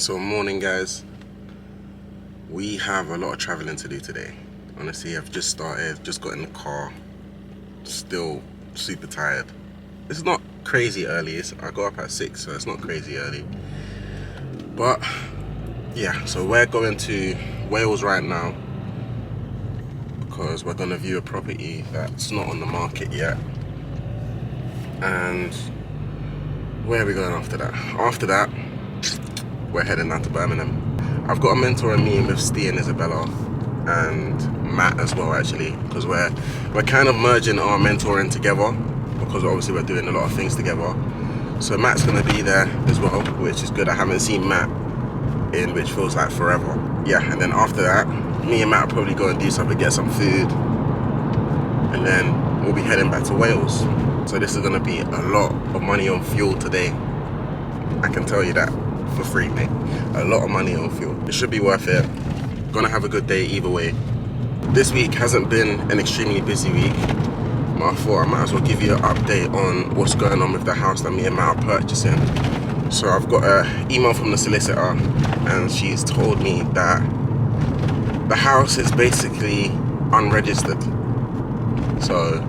So morning guys, we have a lot of traveling to do today. Honestly, I've just started, just got in the car, still super tired. It's not crazy early, I got up at 6, so it's not crazy early. But yeah, so we're going to Wales right now because we're gonna view a property that's not on the market yet. And where are we going after that? After that, we're heading down to Birmingham. I've got a mentoring meeting with Steve and Isabella and Matt as well, actually, because we're kind of merging our mentoring together because obviously we're doing a lot of things together. So Matt's gonna be there as well, which is good. I haven't seen Matt in which feels like forever. Yeah, and then after that, me and Matt will probably go and do something, get some food, and then we'll be heading back to Wales. So this is gonna be a lot of money on fuel today. I can tell you that for free, mate. A lot of money on fuel. It should be worth it. Gonna have a good day either way. This week hasn't been an extremely busy week, but I thought I might as well give you an update on what's going on with the house that me and Matt are purchasing. So I've got an email from the solicitor and she's told me that the house is basically unregistered. So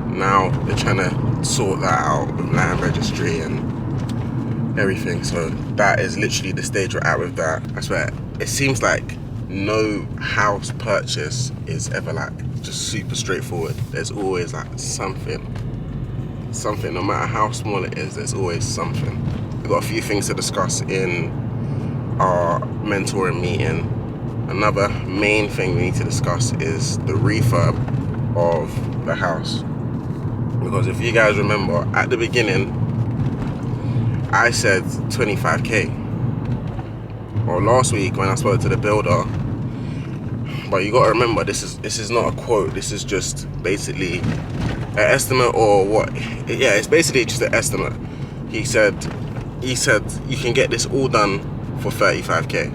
now they're trying to sort that out with land registry and everything. So that is literally the stage we're at with that. I swear, it seems like no house purchase is ever like just super straightforward. There's always like something, no matter how small it is, there's always something. We've got a few things to discuss in our mentoring meeting. Another main thing we need to discuss is the refurb of the house, because if you guys remember at the beginning I said 25k, or last week when I spoke to the builder. But you got to remember, this is not a quote. This is just basically an estimate, or what? Yeah, it's basically just an estimate. He said you can get this all done for 35k.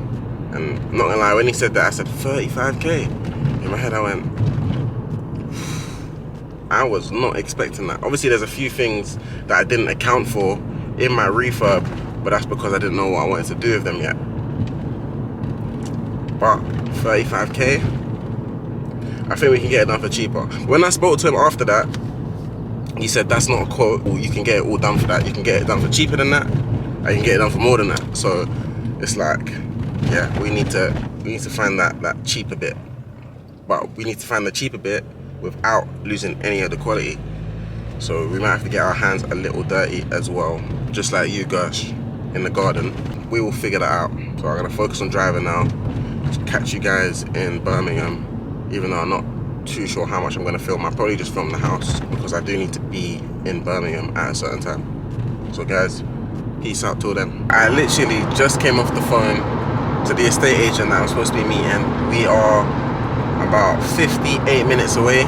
And I'm not gonna lie, when he said that, I said 35k. In my head, I went, I was not expecting that. Obviously, there's a few things that I didn't account for in my refurb, but that's because I didn't know what I wanted to do with them yet. But 35k, I think we can get it done for cheaper. When I spoke to him after that, he said that's not a quote. You can get it all done for that. You can get it done for cheaper than that, and you can get it done for more than that. So it's like, yeah, we need to find that cheaper bit. But we need to find the cheaper bit without losing any of the quality. So we might have to get our hands a little dirty as well, just like you guys in the garden. We will figure that out. So I'm gonna focus on driving now. Just catch you guys in Birmingham, even though I'm not too sure how much I'm gonna film. I'll probably just film the house because I do need to be in Birmingham at a certain time. So guys, peace out till then. I literally just came off the phone to the estate agent that I'm supposed to be meeting. We are about 58 minutes away,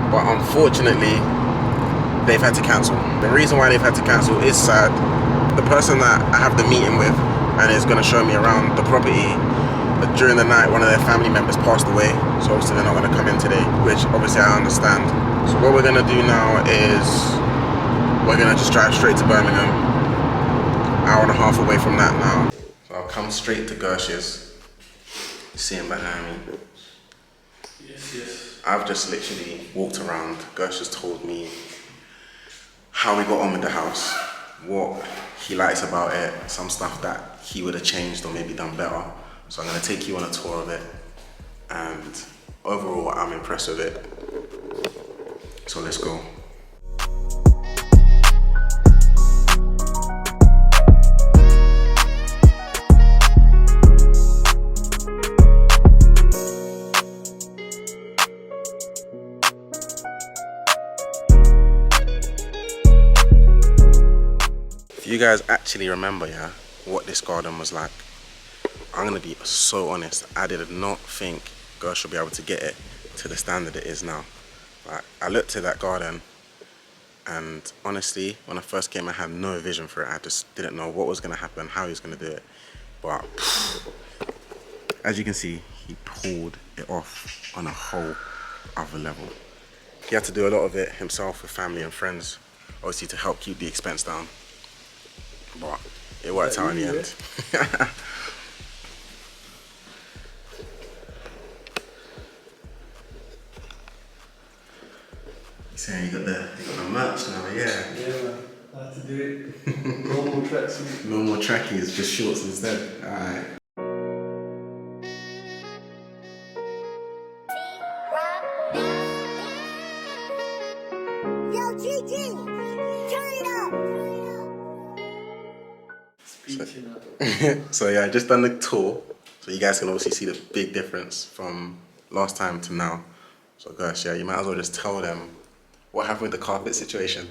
but unfortunately they've had to cancel. The reason why they've had to cancel is sad. The person that I have the meeting with and is going to show me around the property, during the night one of their family members passed away, so obviously they're not going to come in today, which obviously I understand. So what we're going to do now is we're going to just drive straight to Birmingham, hour and a half away from that now. So I'll come straight to Gersh's. See him behind me. Yes. I've just literally walked around. Gersh has told me how we got on with the house, what he likes about it, some stuff that he would have changed or maybe done better. So I'm going to take you on a tour of it, and overall I'm impressed with it. So let's go. If you guys actually remember, yeah, what this garden was like, I'm gonna be so honest, I did not think Gersh would be able to get it to the standard it is now. Like, I looked at that garden and honestly, when I first came, I had no vision for it. I just didn't know what was gonna happen, how he was gonna do it. But as you can see, he pulled it off on a whole other level. He had to do a lot of it himself with family and friends, obviously to help keep the expense down. But it worked out in the end. Saying you got the merch now, yeah. Yeah, man. I had to do it. Normal tracksuit. No more trackies, just shorts instead. Alright. Yo, GG, turn it up. So yeah, I just done the tour. So you guys can obviously see the big difference from last time to now. So gosh, yeah, you might as well just tell them what happened with the carpet situation.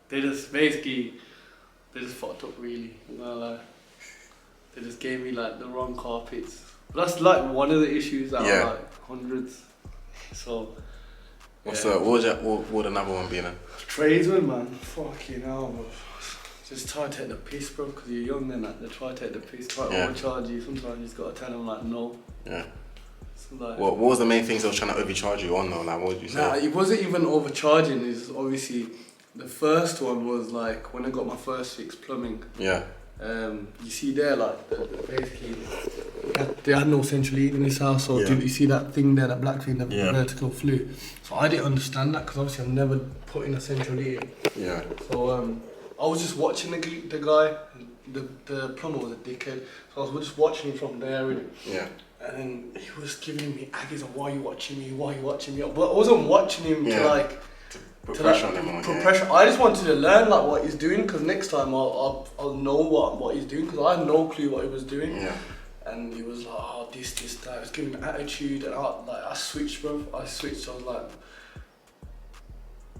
They just fucked up really, I'm not gonna lie. They just gave me like the wrong carpets. But that's like one of the issues out of like hundreds. So What would another one be then? tradesman, man, fucking hell, bro. Just try to take the piss, bro, because you're young then, like, they try to take the piss, try to overcharge you. Sometimes you just gotta tell them like no. Yeah. So, like, What was the main things they were trying to overcharge you on though? Like, what would you say? Nah, it wasn't even overcharging. It's obviously the first one was like when I got my first fixed plumbing. Yeah. You see there, like basically they had no central heating in this house. So did you see that thing there, that black thing, the vertical flue? So I didn't understand that because obviously I've never put in a central heating. Yeah. So I was just watching the guy. The plumber was a dickhead. So I was just watching him from there. Really. Yeah. And then he was giving me aggies of why are you watching me? Why are you watching me? But I wasn't watching him to like put pressure on him. Put pressure. I just wanted to learn like what he's doing because next time I'll know what he's doing because I had no clue what he was doing. Yeah. And he was like, oh, this, that. He was giving me attitude, and I switched, bro. I switched. I was like,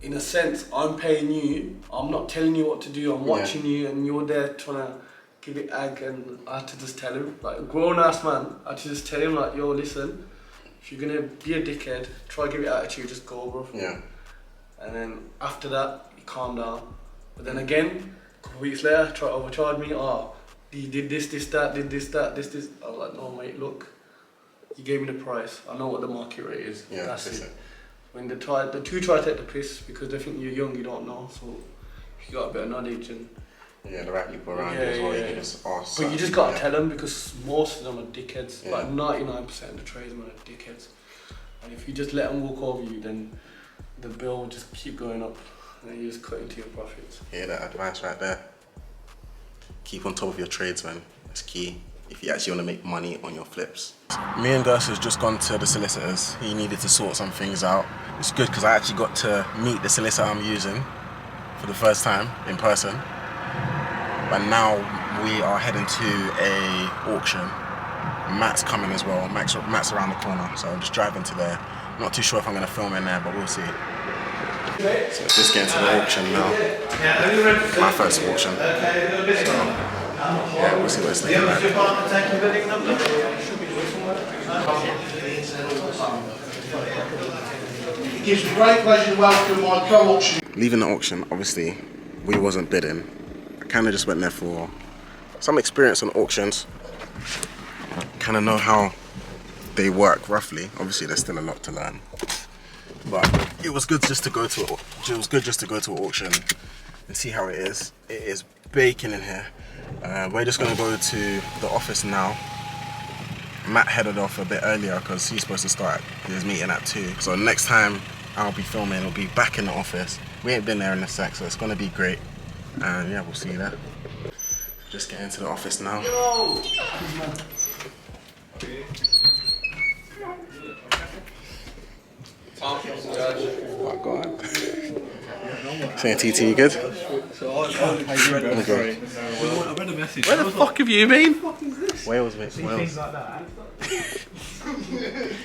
in a sense, I'm paying you. I'm not telling you what to do. I'm watching you, and you're there trying to give it ag, and I had to just tell him, like a grown ass man. I had to just tell him, like, yo, listen, if you're gonna be a dickhead, try give it attitude, just go, bro. Yeah. And then after that, he calmed down. But then again, a couple of weeks later, try to overcharge me. Oh, you did this, that, did this, that, this. I was like, no, mate, look, you gave me the price. I know what the market rate is. Yeah, that's it. When the two try to take the piss because they think you're young, you don't know. So if you got a bit of knowledge and the right people around you as well, you can just ask. But you just gotta tell them because most of them are dickheads. Yeah. Like 99% of the tradesmen are dickheads. And if you just let them walk over you, then the bill will just keep going up, and then you just cut into your profits. Yeah, that advice right there. Keep on top of your trades, man. It's key if you actually want to make money on your flips. Me and Gus has just gone to the solicitors. He needed to sort some things out. It's good because I actually got to meet the solicitor I'm using for the first time in person. But now we are heading to a auction. Matt's coming as well. Matt's around the corner, so I'm just driving to there. Not too sure if I'm going to film in there, but we'll see. So just getting to the auction now. My first auction. So, yeah, we'll see what it's looking like. It gives me great pleasure to welcome my co-auction. Leaving the auction, obviously, we wasn't bidding. I kind of just went there for some experience on auctions. Kind of know how they work roughly. Obviously, there's still a lot to learn, but it was good just to go to an auction and see how it is. It is baking in here. We're just gonna go to the office now. Matt headed off a bit earlier because he's supposed to start his meeting at 2. So next time I'll be filming, it'll be back in the office. We ain't been there in a sec, so it's gonna be great. And yeah, we'll see you there. Just get into the office now. Yo! Oh God. Saying TT, you good? Okay. Where the fuck have you been? Wales, mate. Wales.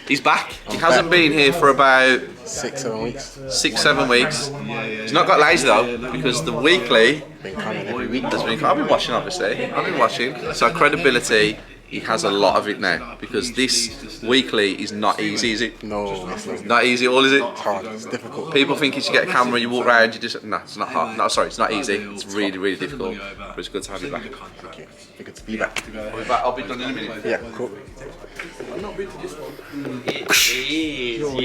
He's back. He hasn't been here for about 6-7 weeks. 6-7 weeks. He's not got lazy though, because the weekly Been coming every week. has been. I've been watching, obviously. I've been watching. So credibility, he has a lot of it now, because this weekly is not easy, is it? No, it's not. Not easy at all, is it? It's hard. It's difficult. People think you should get a camera, you walk around, you just no, it's not hard. No, sorry, it's not easy. It's really, really difficult. But it's good to have you back. Okay. Good to be back. I'll be done in a minute. Yeah, cool.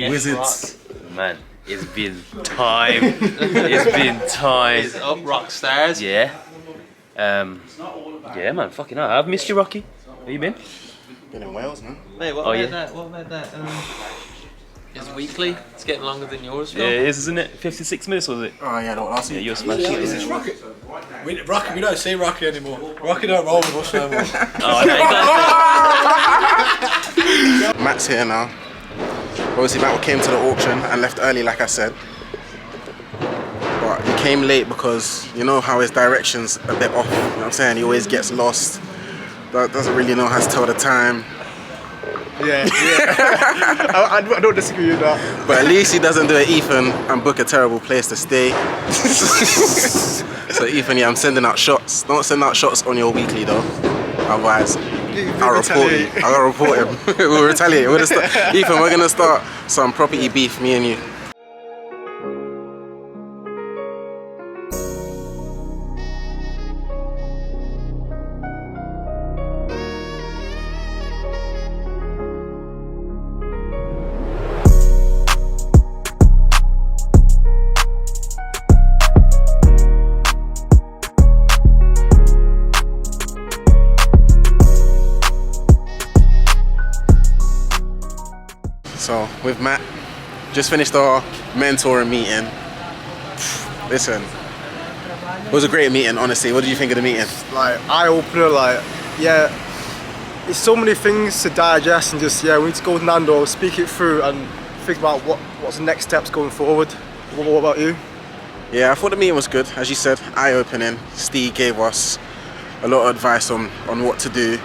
Wizards. Man, it's been time. It's been time. Up rock stars. Yeah. Yeah, man, fucking hell. I've missed you, Rocky. Where you been? Been in Wales, man. Wait, what Oh, made yeah. that? What made that? It's weekly. It's getting longer than yours. Yeah, it is, isn't it? 56 minutes, was it? Oh yeah, no, last Yeah, week. you're smashing it. Is this Rocky? We don't see Rocky anymore. Rocky don't roll with us no more. Oh, no, Matt's here now. Obviously, Matt came to the auction and left early, like I said. But he came late because you know how his direction's a bit off. You know what I'm saying? He always gets lost. Doesn't really know how to tell the time. Yeah. I don't disagree with that. But at least he doesn't do it, Ethan, and book a terrible place to stay. So Ethan, yeah, I'm sending out shots. Don't send out shots on your weekly though. Otherwise, I'll report you. I'll report him. We'll retaliate. Ethan, we're gonna start some property beef, me and you. So with Matt, just finished our mentoring meeting. Listen, it was a great meeting, honestly. What did you think of the meeting? Like, eye-opener, like, yeah, it's so many things to digest and just, yeah, we need to go with Nando, speak it through and think about what's the next steps going forward. What about you? Yeah, I thought the meeting was good. As you said, eye-opening. Steve gave us a lot of advice on what to do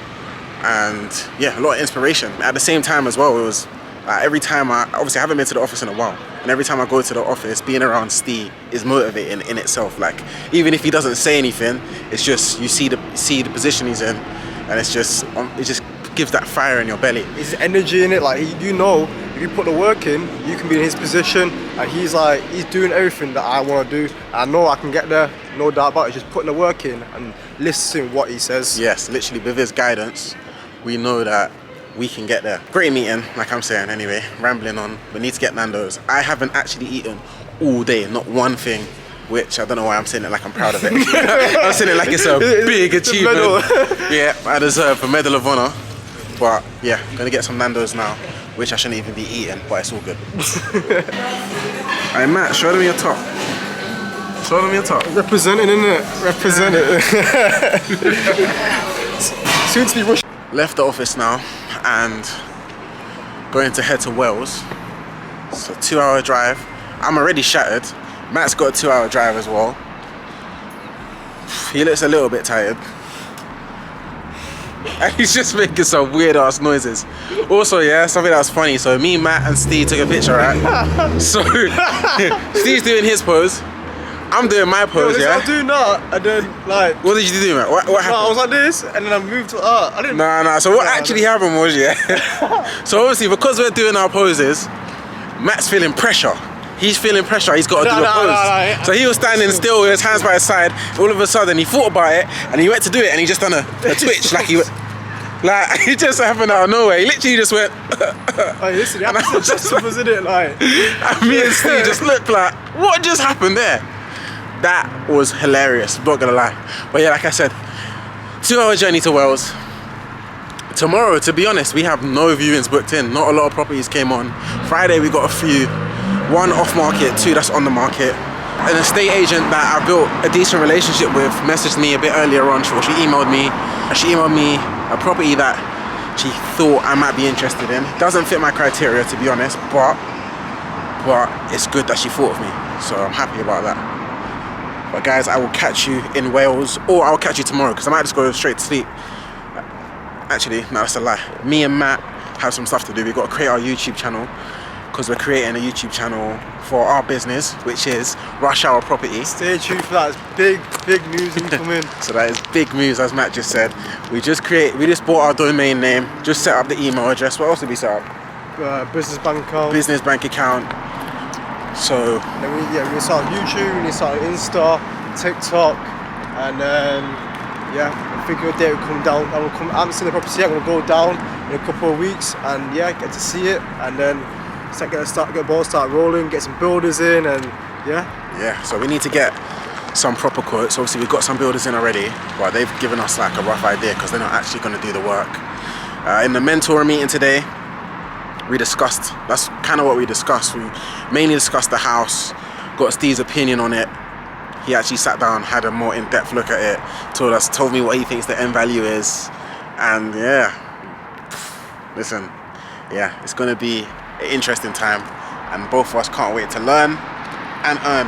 and yeah, a lot of inspiration. At the same time as well, it was every time I haven't been to the office in a while, and every time I go to the office, being around Steve is motivating in itself. Like, even if he doesn't say anything, it's just you see the position he's in, and it just gives that fire in your belly. His energy in it, like, you know, if you put the work in, you can be in his position, and he's doing everything that I want to do. I know I can get there, no doubt about it. Just putting the work in and listening to what he says. Yes, literally with his guidance, we know that we can get there. Great meeting, like I'm saying anyway, rambling on. We need to get Nando's. I haven't actually eaten all day, not one thing, which I don't know why I'm saying it like I'm proud of it. I'm saying it like it's a big achievement. Yeah, I deserve a Medal of Honor. But yeah, gonna get some Nando's now, which I shouldn't even be eating, but it's all good. Hey Matt, show them your top. Show them your top. Representing, innit? Represent it. Soon to be rushed. Left the office now and going to head to Wales. It's a 2-hour drive. I'm already shattered. Matt's got a 2-hour drive as well. He looks a little bit tired. And he's just making some weird ass noises. Also, yeah, something that was funny. So me, Matt and Steve took a picture, right? So Steve's doing his pose. I'm doing my pose, yeah? I'm doing that, and then, like... What did you do, Matt? What happened? No, I was like this, and then I moved to... I didn't... Nah. So what actually happened was, yeah... So obviously, because we're doing our poses, Matt's feeling pressure. He's feeling pressure. He's got to do a pose. No. So he was standing still with his hands by his side. All of a sudden, he thought about it, and he went to do it, and he just done a twitch, like he went... Like, it just happened out of nowhere. He literally just went... Hey, listen, that's isn't it? Like... And me and Steve just looked like, what just happened there? That was hilarious, not gonna lie. But yeah, like I said, 2-hour journey to Wales. Tomorrow, to be honest, we have no viewings booked in. Not a lot of properties came on. Friday we got a few. 1 off market, 2 that's on the market. An estate agent that I built a decent relationship with messaged me a bit earlier on. She emailed me. She emailed me a property that she thought I might be interested in. Doesn't fit my criteria, to be honest, but it's good that she thought of me. So I'm happy about that. But guys, I will catch you in Wales, or I'll catch you tomorrow, because I might just go straight to sleep. Actually, no, that's a lie. Me and Matt have some stuff to do. We've got to create our YouTube channel, because we're creating a YouTube channel for our business, which is Rush Hour Properties. Stay tuned for that. It's big news incoming. So that is big news, as Matt just said. We just bought our domain name, just set up the email address. What else did we set up? Business bank account. Business bank account. So then we start YouTube, we start Insta, TikTok, and then I think your day will come down. I haven't seen the property yet. I'm gonna go down in a couple of weeks and get to see it, and then get balls start rolling, get some builders in, and yeah. So we need to get some proper quotes. Obviously we've got some builders in already, but they've given us like a rough idea because they're not actually going to do the work. In the mentor meeting today, we discussed, that's kind of what we discussed. We mainly discussed the house, got Steve's opinion on it. He actually sat down, had a more in-depth look at it, told me what he thinks the end value is. And yeah, listen, yeah, it's gonna be an interesting time, and both of us can't wait to learn and earn.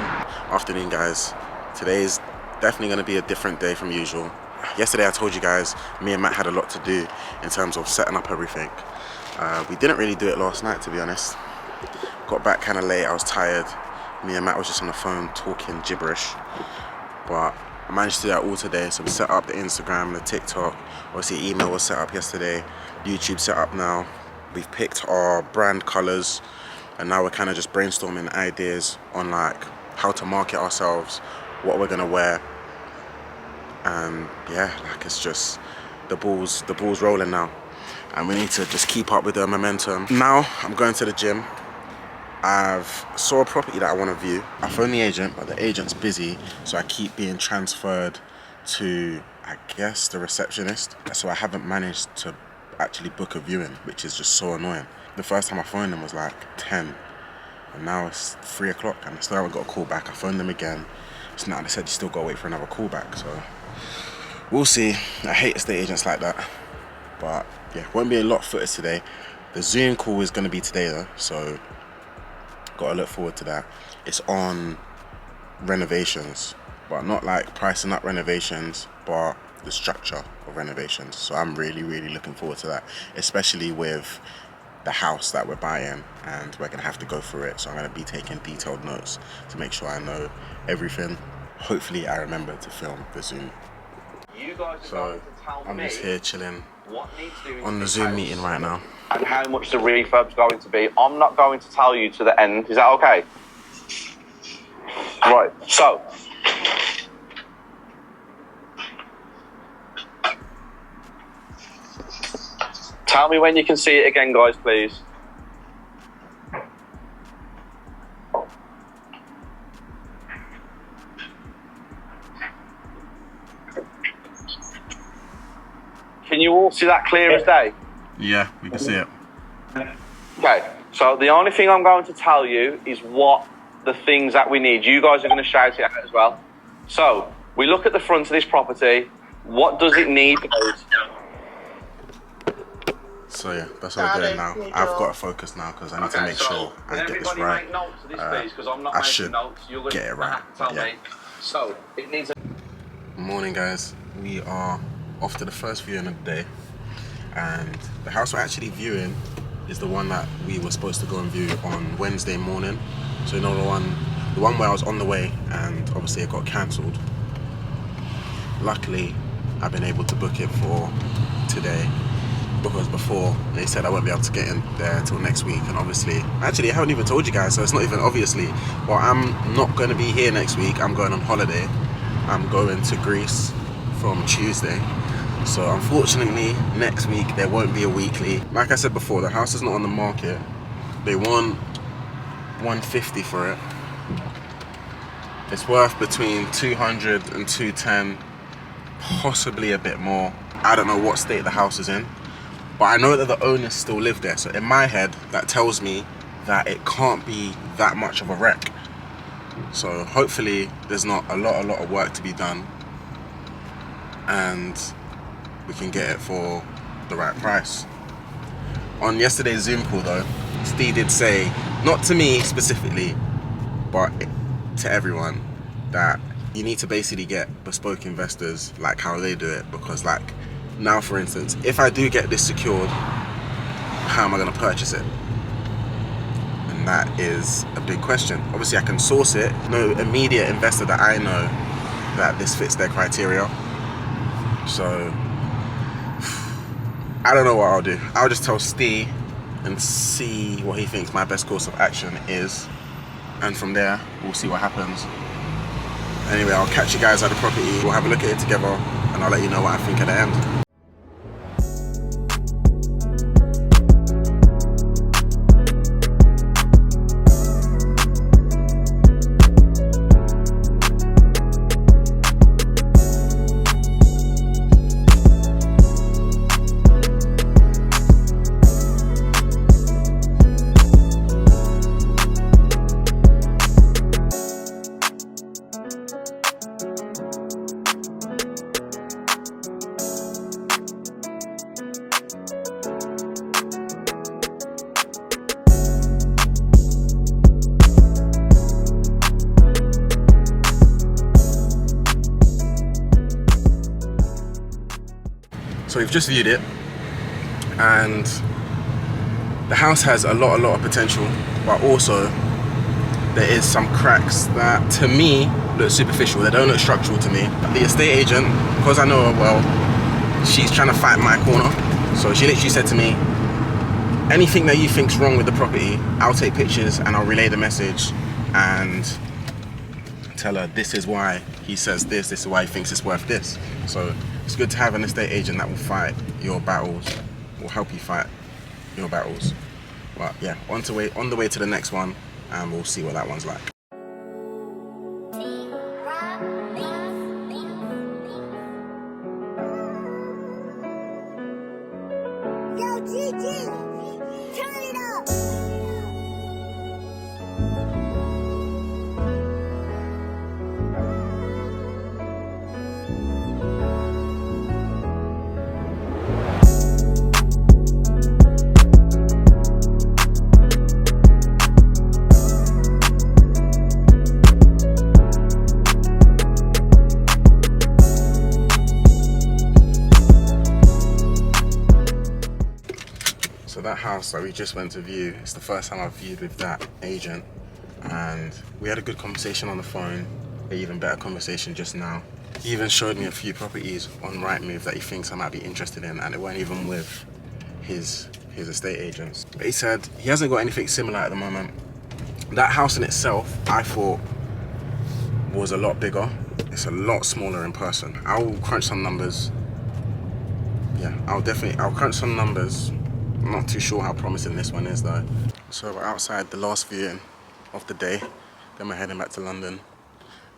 Afternoon guys, today is definitely gonna be a different day from usual. Yesterday I told you guys, me and Matt had a lot to do in terms of setting up everything. We didn't really do it last night, to be honest. Got back kind of late, I was tired. Me and Matt was just on the phone talking gibberish. But I managed to do that all today. So we set up the Instagram, the TikTok. Obviously email was set up yesterday. YouTube set up now. We've picked our brand colors. And now we're kind of just brainstorming ideas on like how to market ourselves, what we're gonna wear. And yeah, like it's just, the ball's rolling now. And we need to just keep up with the momentum. Now I'm going to the gym. I've saw a property that I want to view. I phoned the agent, but the agent's busy, so I keep being transferred to, I guess, the receptionist. So I haven't managed to actually book a viewing, which is just so annoying. The first time I phoned them was like 10, and now it's 3 o'clock, and I still haven't got a call back. I phoned them again. It's not. They said you still got to wait for another call back. So we'll see. I hate estate agents like that, but yeah, won't be a lot of footage today. The Zoom call is going to be today though, so gotta look forward to that. It's on renovations, but not like pricing up renovations, but the structure of renovations. So I'm really looking forward to that, especially with the house that we're buying, and we're gonna have to go through it. So I'm gonna be taking detailed notes to make sure I know everything. Hopefully I remember to film the Zoom. So I'm just here chilling on the Zoom meeting right now. And how much the refurb's going to be. I'm not going to tell you to the end. Is that okay? Right, so. Tell me when you can see it again, guys, please. Can you all see that clear as day? Yeah, we can see it. Okay, so the only thing I'm going to tell you is what the things that we need. You guys are going to shout it out as well. So, we look at the front of this property. What does it need? So yeah, that's what we're doing now. I've got to focus now because I need to make sure I get this right. I should get it right. Yeah. So, it needs. Morning guys, we are off to the first viewing of the day. And the house we're actually viewing is the one that we were supposed to go and view on Wednesday morning. So you know, the one where I was on the way, and obviously it got cancelled. Luckily I've been able to book it for today, because before they said I won't be able to get in there till next week. And obviously, actually I haven't even told you guys, so it's not even obviously, but I'm not going to be here next week. I'm going on holiday. I'm going to Greece from Tuesday. So unfortunately, next week there won't be a weekly. Like I said before, the house is not on the market. They want 150 for it. It's worth between 200 and 210, possibly a bit more. I don't know what state the house is in, but I know that the owners still live there. So in my head, that tells me that it can't be that much of a wreck. So hopefully there's not a lot of work to be done, and we can get it for the right price. On yesterday's Zoom call though, Steve did say, not to me specifically, but to everyone, that you need to basically get bespoke investors like how they do it. Because like now, for instance, if I do get this secured, how am I going to purchase it? And that is a big question. Obviously I can source it. No immediate investor that I know that this fits their criteria. So I don't know what I'll do. I'll just tell Steve and see what he thinks my best course of action is, and from there we'll see what happens. Anyway, I'll catch you guys at the property. We'll have a look at it together, and I'll let you know what I think at the end. we've just viewed it, and the house has a lot of potential, but also there is some cracks that to me look superficial. They don't look structural to me. The estate agent, because I know her well, she's trying to fight my corner. So she literally said to me, anything that you think's wrong with the property, I'll take pictures and I'll relay the message and tell her this is why he says this is why he thinks it's worth this. So it's good to have an estate agent that will fight your battles, will help you fight your battles. But yeah, on the way to the next one, and we'll see what that one's like. Yo, GG, turn it up. So that house that we just went to view, it's the first time I've viewed with that agent, and we had a good conversation on the phone, an even better conversation just now. He even showed me a few properties on Rightmove that he thinks I might be interested in, and it weren't even with his estate agents. But he said he hasn't got anything similar at the moment. That house in itself, I thought, was a lot bigger. It's a lot smaller in person. I'll crunch some numbers. Yeah, I'll crunch some numbers. I'm not too sure how promising this one is though. So we're outside the last viewing of the day. Then we're heading back to London.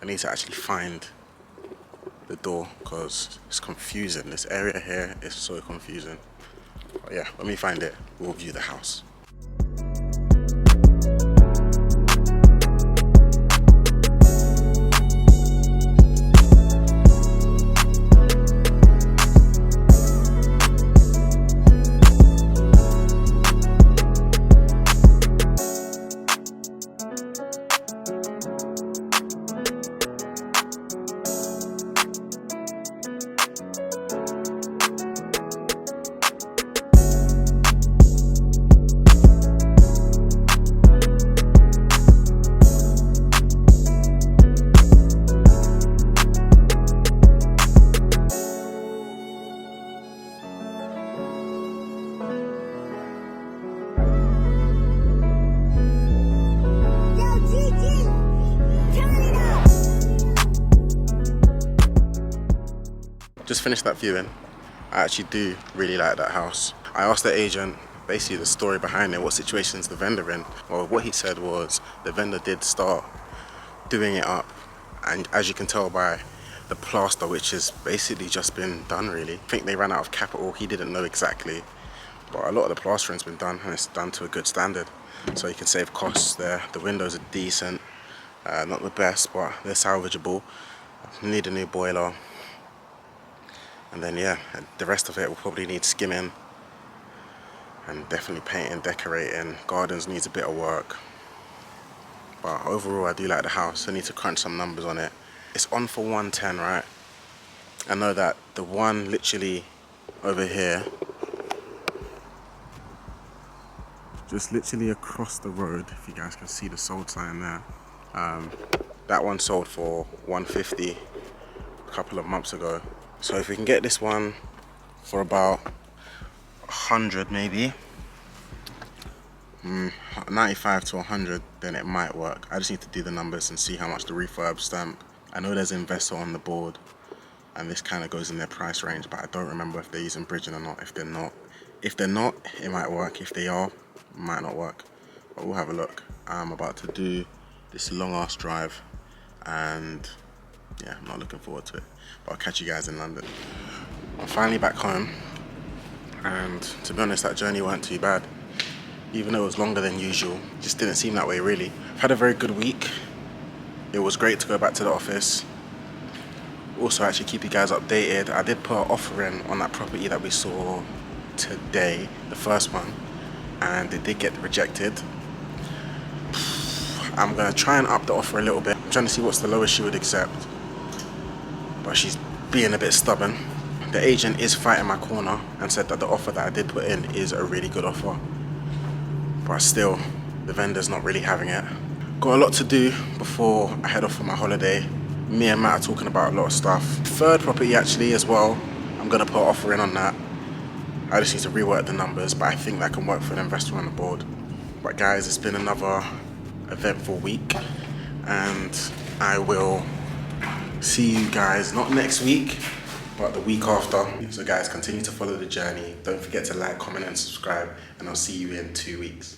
I need to actually find the door because it's confusing. This area here is so confusing. But yeah, when we find it, we'll view the house. Just finished that viewing. I actually do really like that house. I asked the agent basically the story behind it, what situation's the vendor in. Well, what he said was the vendor did start doing it up, and as you can tell by the plaster, which has basically just been done really. I think they ran out of capital, he didn't know exactly, but a lot of the plastering's been done and it's done to a good standard. So you can save costs there. The windows are decent, not the best, but they're salvageable. Need a new boiler. And then yeah, the rest of it will probably need skimming and definitely painting, decorating. Gardens needs a bit of work. But overall I do like the house. I need to crunch some numbers on it. It's on for 110, right? I know that the one literally over here, just literally across the road, if you guys can see the sold sign there, that one sold for 150 a couple of months ago. So if we can get this one for about 100 maybe, 95 to 100, then it might work. I just need to do the numbers and see how much the refurb stamp. I know there's an investor on the board and this kind of goes in their price range, but I don't remember if they're using bridging or not. If they're not, it might work. If they are, it might not work. But we'll have a look. I'm about to do this long ass drive and yeah, I'm not looking forward to it. But I'll catch you guys in London. I'm finally back home, and to be honest, that journey weren't too bad. Even though it was longer than usual, it just didn't seem that way really. I've had a very good week. It was great to go back to the office. Also actually keep you guys updated. I did put an offer in on that property that we saw today, the first one, and it did get rejected. I'm gonna try and up the offer a little bit. I'm trying to see what's the lowest she would accept. But she's being a bit stubborn. the agent is fighting my corner and said that the offer that I did put in is a really good offer. But still, the vendor's not really having it. Got a lot to do before I head off for my holiday. Me and Matt are talking about a lot of stuff. Third property actually as well. I'm gonna put an offer in on that. I just need to rework the numbers, but I think that can work for an investor on the board. But guys, it's been another eventful week, and I will see you guys not next week, but the week after. So guys, continue to follow the journey. Don't forget to like, comment and subscribe, and I'll see you in 2 weeks.